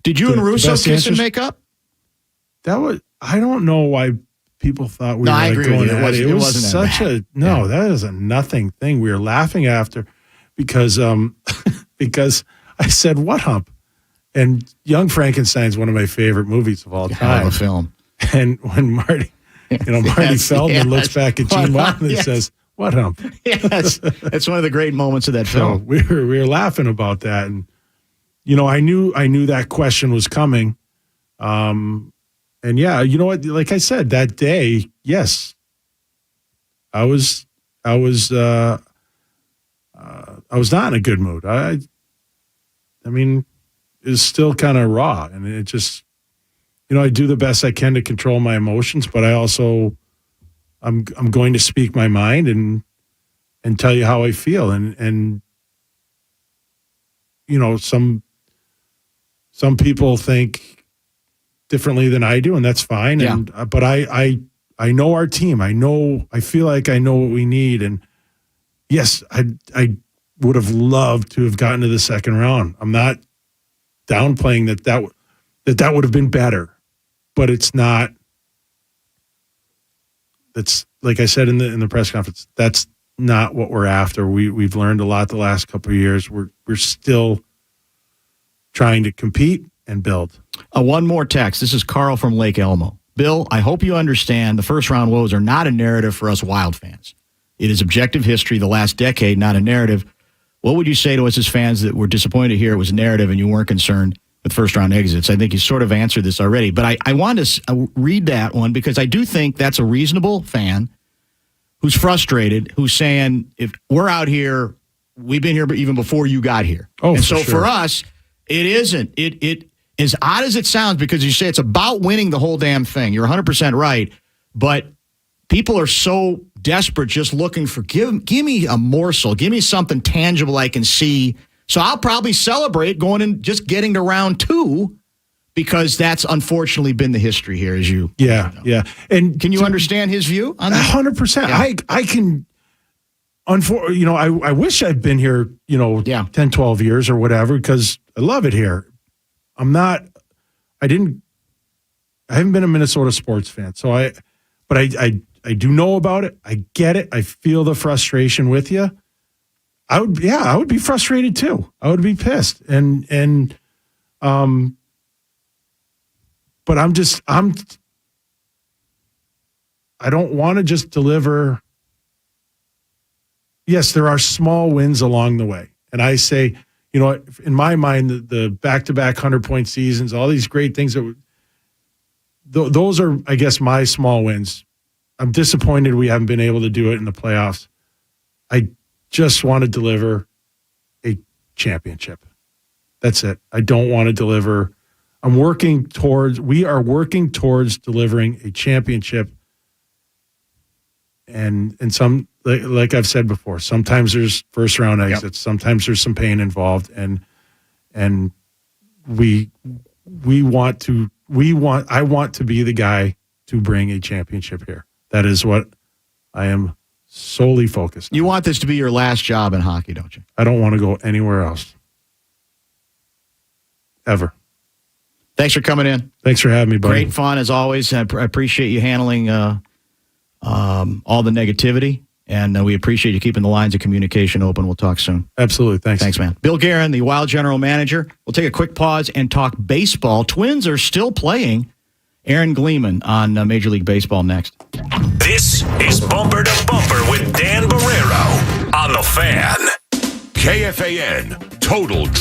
Did you and Russo kiss and make up? I don't know why people thought we were I agree going with you. at it. It was such that that is a nothing thing. We were laughing after because I said, "What hump?" And Young Frankenstein's one of my favorite movies of all time. A film. And when Marty Feldman looks back at Gene Wilder and says, "What hump?" Yes, that's one of the great moments of that film. So we were laughing about that, and I knew that question was coming. And yeah, you know what? Like I said, that day, yes, I was not in a good mood. I mean, it's still kind of raw, and it just, I do the best I can to control my emotions, but I also, I'm going to speak my mind and tell you how I feel, and some people think differently than I do, and that's fine. Yeah. But I know our team. I feel like I know what we need. And yes, I would have loved to have gotten to the second round. I'm not downplaying that would have been better, but it's not. That's, like I said in the press conference, that's not what we're after. We've learned a lot the last couple of years. We're still trying to compete and build. One more text. This is Carl from Lake Elmo. Bill, I hope you understand the first round woes are not a narrative for us Wild fans. It is objective history, the last decade, not a narrative. What would you say to us as fans that were disappointed to hear it was a narrative and you weren't concerned with first round exits? I think you sort of answered this already, but I want to read that one because I do think that's a reasonable fan who's frustrated, who's saying, if we're out here, we've been here even before you got here. Oh, and so sure. for us, it isn't. It as odd as it sounds, because you say it's about winning the whole damn thing. You're 100% right, but people are so desperate, just looking for give me a morsel, give me something tangible I can see. So I'll probably celebrate going and just getting to round 2, because that's unfortunately been the history here. As you, yeah. And can you understand his view on that? 100%. Yeah. I can. I wish I'd been here, 10, 12 years or whatever, because I love it here. I haven't been a Minnesota sports fan. So I do know about it. I get it. I feel the frustration with you. I would be frustrated too. I would be pissed. But I don't want to just deliver. Yes, there are small wins along the way. And I say, in my mind, the back-to-back 100-point seasons, all these great things, those are, I guess, my small wins. I'm disappointed we haven't been able to do it in the playoffs. I just want to deliver a championship. That's it. I don't want to deliver. We are working towards delivering a championship. And some, like I've said before, sometimes there's first round exits. Yep. Sometimes there's some pain involved, and I want to be the guy to bring a championship here. That is what I am solely focused on. You want this to be your last job in hockey, don't you? I don't want to go anywhere else. Ever. Thanks for coming in. Thanks for having me, buddy. Great fun as always. I appreciate you handling all the negativity, and we appreciate you keeping the lines of communication open. We'll talk soon. Absolutely. Thanks. Thanks, man. Bill Garen, the Wild general manager. We'll take a quick pause and talk baseball. Twins are still playing. Aaron Gleeman on Major League Baseball next. This is Bumper to Bumper with Dan Barreiro on The Fan. KFAN, Total